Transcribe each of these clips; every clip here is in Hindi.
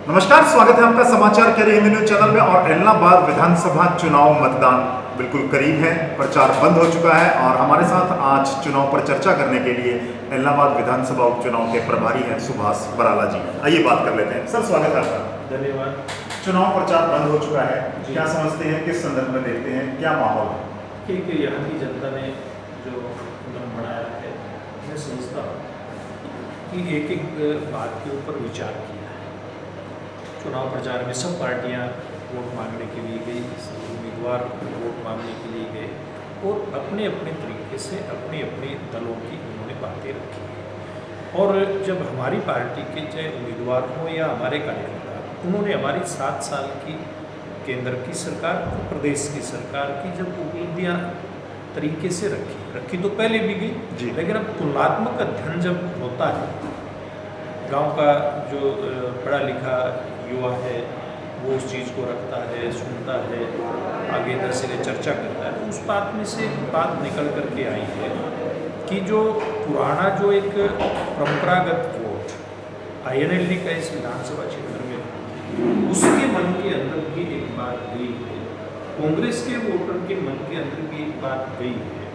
नमस्कार, स्वागत है आपका समाचार के हिंदी न्यूज चैनल में। और इलाहाबाद विधानसभा चुनाव मतदान बिल्कुल करीब है, प्रचार बंद हो चुका है और हमारे साथ आज चुनाव पर चर्चा करने के लिए इलाहाबाद विधानसभा उपचुनाव के प्रभारी हैं सुभाष बराला जी। आइए बात कर लेते हैं। सर, स्वागत है आपका। धन्यवाद। चुनाव प्रचार बंद हो चुका है, क्या समझते हैं, किस संदर्भ में देखते हैं, क्या माहौल है? ठीक है, यहाँ की जनता ने जो नियम बनाया है, मैं समझता हूँ कि एक एक बात के ऊपर विचार किया है। चुनाव प्रचार में सब पार्टियाँ वोट मांगने के लिए गई, सब उम्मीदवार वोट मांगने के लिए गए और अपने अपने तरीके से अपने अपने दलों की उन्होंने बातें रखी। और जब हमारी पार्टी के चाहे उम्मीदवार हों या हमारे कार्यकर्ता, उन्होंने हमारी 7 साल की केंद्र की सरकार, प्रदेश की सरकार की जब उपलब्धियाँ तरीके से रखी तो पहले भी गई, लेकिन अब तुलनात्मक अध्ययन जब होता है, गांव का जो पढ़ा लिखा युवा है वो उस चीज़ को रखता है, सुनता है, आगे इधर से चर्चा करता है, तो उस बात में से बात निकल कर के आई है कि जो पुराना जो एक परंपरागत वोट INLD का इस विधानसभा क्षेत्र में, उसके मन के अंदर भी एक बात गई है, कांग्रेस के वोटर के मन के अंदर भी एक बात गई है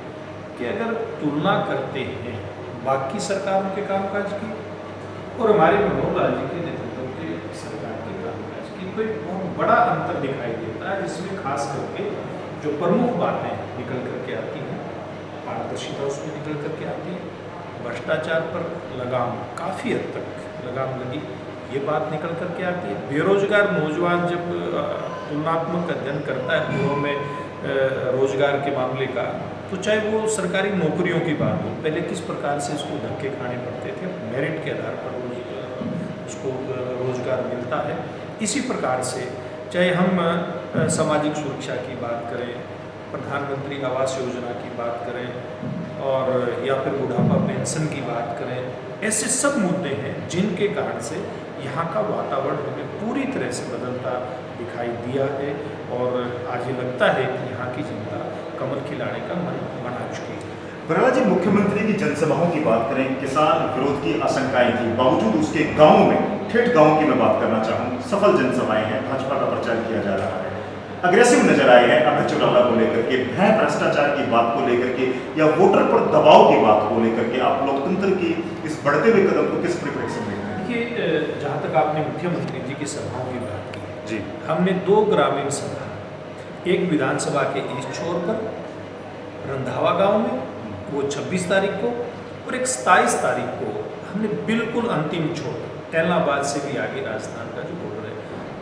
कि अगर तुलना करते हैं बाकी सरकारों के कामकाज की और हमारे मनोहर लाल जी के नेतृत्व के सरकार के कामकाज की, तो एक बहुत बड़ा अंतर दिखाई देता है, जिसमें खास करके जो प्रमुख बातें निकल करके आती हैं, पारदर्शिता उसमें निकल करके आती है, भ्रष्टाचार पर लगाम, काफ़ी हद तक लगाम लगी, ये बात निकल करके आती है। बेरोजगार नौजवान जब तुलनात्मक अध्ययन करता है पूर्व में रोजगार के मामले का, तो चाहे वो सरकारी नौकरियों की बात हो, पहले किस प्रकार से इसको धक्के खाने पड़ते थे, मेरिट के आधार पर उसको रोजगार मिलता है। इसी प्रकार से चाहे हम सामाजिक सुरक्षा की बात करें, प्रधानमंत्री आवास योजना की बात करें और या फिर बुढ़ापा पेंशन की बात करें, ऐसे सब मुद्दे हैं जिनके कारण से यहाँ का वातावरण हमें पूरी तरह से बदलता दिखाई दिया है और आज ये लगता है कि यहाँ की जनता कमल खिलाने का मन बना चुकी है। बराला जी, मुख्यमंत्री की जनसभाओं की बात करें, किसान विरोध की आशंकाएं थी, बावजूद उसके गाँव में, ठेठ गाँव की मैं बात करना चाहूँ, सफल जनसभाएं हैं, भाजपा का प्रचार किया जा रहा है, अग्रेसिव नजर आए हैं अभय चौटाला को लेकर के, भय भ्रष्टाचार की बात को लेकर के या वोटर पर दबाव की बात को लेकर के, आप लोकतंत्र की इस बढ़ते हुए कदम को किस परिप्रेक्ष्य में देखते हैं? देखिए, जहाँ तक आपने मुख्यमंत्री जी की सभाओं की बात की जी, हमने 2 ग्रामीण सभा, एक विधानसभा के इस छोर पर रंधावा गांव में, वो 26 तारीख को, और एक 27 तारीख को हमने बिल्कुल अंतिम छोर इलाहाबाद से भी आगे राजस्थान का जो बॉर्डर है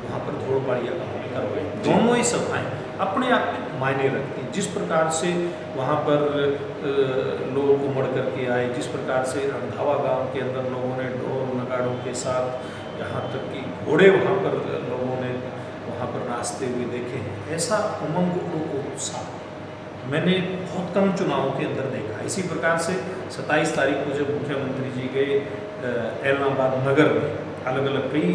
वहाँ पर धोड़बाड़िया गाँव में करवाई। दोनों ही सभाएं अपने आप में मायने रखती हैं। जिस प्रकार से वहाँ पर लोग उमड़ करके आए, जिस प्रकार से रंधावा गांव के अंदर लोगों ने ढोल नगाड़ों के साथ, यहाँ तक कि घोड़े वहाँ पर लोगों ने वहाँ पर नाचते हुए देखे हैं, ऐसा उमंग और उत्साह मैंने बहुत कम चुनावों के अंदर देखा। इसी प्रकार से 27 तारीख को जब मुख्यमंत्री जी गए इलाहाबाद नगर में, अलग अलग कई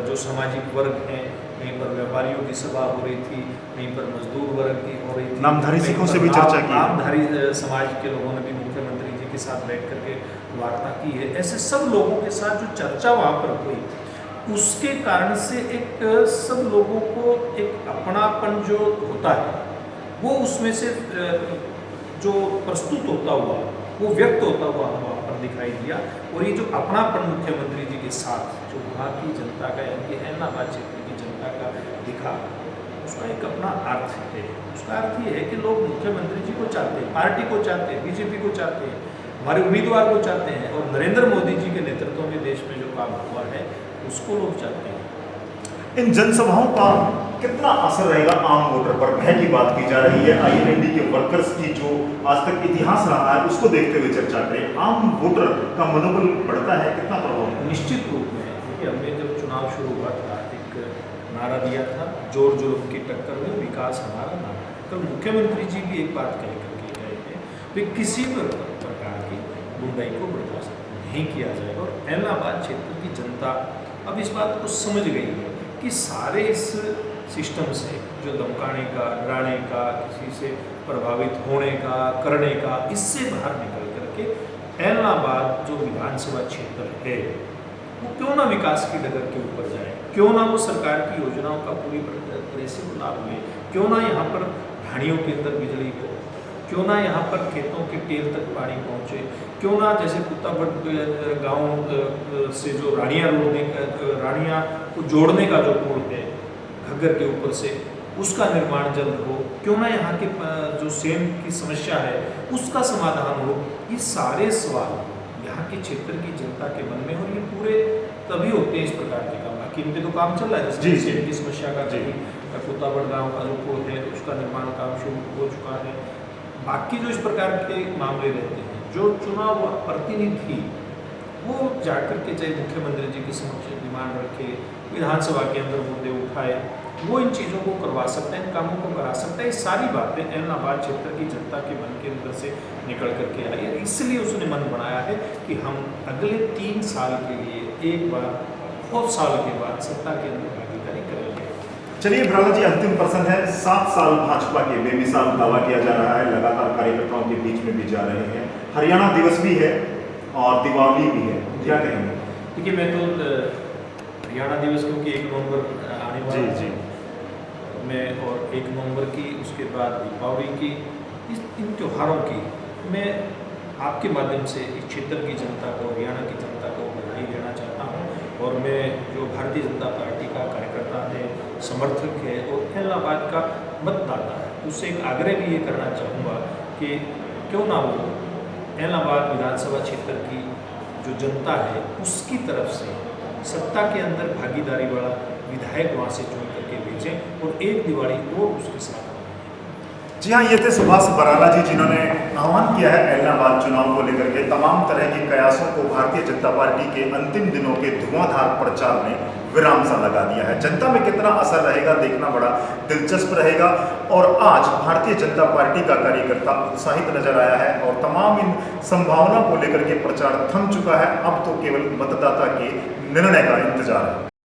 जो सामाजिक वर्ग हैं, कहीं पर व्यापारियों की सभा हो रही थी, कहीं पर मजदूर वर्ग की हो रही थी, नामधारी सिखों से भी चर्चा की, नामधारी समाज के लोगों ने भी मुख्यमंत्री जी के साथ बैठ करके वार्ता की है। ऐसे सब लोगों के साथ जो चर्चा वहाँ पर हुई, उसके कारण से एक सब लोगों को एक अपनापन जो होता है वो उसमें से जो प्रस्तुत होता हुआ, वो व्यक्त होता हुआ वहाँ पर दिखाई दिया। और ये जो अपनापन मुख्यमंत्री जी के साथ जो वहाँ की जनता का, यानी कि इलाहाबाद क्षेत्र की जनता का दिखा, उसका एक अपना अर्थ है। उसका अर्थ ये है कि लोग मुख्यमंत्री जी को चाहते हैं, पार्टी को चाहते हैं, बीजेपी को चाहते हैं, हमारे उम्मीदवार को चाहते हैं, और नरेंद्र मोदी जी के नेतृत्व में देश में जो काम हुआ है उसको लोग चाहते हैं। इन जनसभाओं का कितना असर रहेगा आम वोटर पर? भय की बात की जा रही है, INLD के वर्कर्स की जो आज तक इतिहास रहा है उसको देखते हुए चर्चा करें, आम वोटर का मनोबल बढ़ता है, कितना प्रभाव? निश्चित रूप में। देखिए, हमने जब चुनाव शुरू हुआ था, एक नारा दिया था, जोर जुल्म की टक्कर में विकास हमारा नारा। कल मुख्यमंत्री जी भी एक बात कह करके गए हैं कि किसी प्रकार की गुंडाई को बर्दाश्त नहीं किया जाएगा। और इलाहाबाद क्षेत्र की जनता अब इस बात को समझ गई है कि सारे इस सिस्टम से जो धमकाने का, डराने का, किसी से प्रभावित होने का, करने का, इससे बाहर निकल करके इलाहाबाद जो विधानसभा क्षेत्र है वो क्यों ना विकास की डगर के ऊपर जाए, क्यों ना वो सरकार की योजनाओं का पूरी तरह से लाभ ले, क्यों ना यहाँ पर ढाणियों के अंदर बिजली हो, क्यों ना यहाँ पर खेतों के टेल तक पानी पहुँचे, क्यों ना जैसे कुत्ताबड़ गांव से जो रानिया रानिया को जोड़ने का जो पुल है घग्गर के ऊपर से, उसका निर्माण जल्द हो, क्यों ना यहाँ के जो सेम की समस्या है उसका समाधान हो। ये सारे सवाल यहाँ के क्षेत्र की जनता के मन में, और ये पूरे तभी होते हैं इस प्रकार के काम। बाकी इनके तो काम चल रहा है, जैसे सेम की समस्या का कुत्ताबड़ गाँव का जो पुल है उसका निर्माण काम शुरू हो चुका है। बाकी जो इस प्रकार के मामले रहते हैं, जो चुनाव प्रतिनिधि वो जाकर के चाहे मुख्यमंत्री जी के समक्ष डिमांड रखे, विधानसभा के अंदर मुद्दे उठाए, वो इन चीज़ों को करवा सकते हैं, इन कामों को करा सकते हैं। ये सारी बातें एलनाबाद क्षेत्र की जनता के मन के अंदर से निकल करके आई है। इसलिए उसने मन बनाया है कि हम अगले 3 साल के लिए एक बार बहुत साल के बाद सत्ता के अंदर भागीदारी करेंगे। चलिए भराला जी, अंतिम प्रश्न है। 7 साल भाजपा के बेमिसाल दावा किया जा रहा है, लगातार कार्यकर्ताओं के बीच में भी जा रहे हैं, हरियाणा दिवस भी है और दीपावली भी है, क्या कहेंगे? देखिए, मैं तो हरियाणा दिवस क्योंकि 1 नवंबर आने वाला जी में, और 1 नवंबर की, उसके बाद दीपावली की, इन त्योहारों की मैं आपके माध्यम से इस क्षेत्र की जनता को, हरियाणा की जनता को बधाई देना चाहता हूँ। और मैं जो भारतीय जनता पार्टी का कार्यकर्ता है, समर्थक है और एलनाबाद का मतदाता है, उससे एक आग्रह भी ये करना चाहूँगा कि क्यों ना वो एलनाबाद विधानसभा क्षेत्र की जो जनता है उसकी तरफ से सत्ता के अंदर भागीदारी वाला विधायक वहाँ से चुन करके भेजें और एक दिवाली और उसके साथ। जी हाँ, ये थे सुभाष बराला जी, जिन्होंने आह्वान किया है एलनाबाद चुनाव को लेकर के तमाम तरह के कयासों को भारतीय जनता पार्टी के अंतिम दिनों के धुआंधार प्रचार में विराम सा लगा दिया है। जनता में कितना असर रहेगा देखना बड़ा दिलचस्प रहेगा। और आज भारतीय जनता पार्टी का कार्यकर्ता उत्साहित नजर आया है और तमाम इन संभावनाओं को लेकर के प्रचार थम चुका है। अब तो केवल मतदाता के निर्णय का इंतजार है।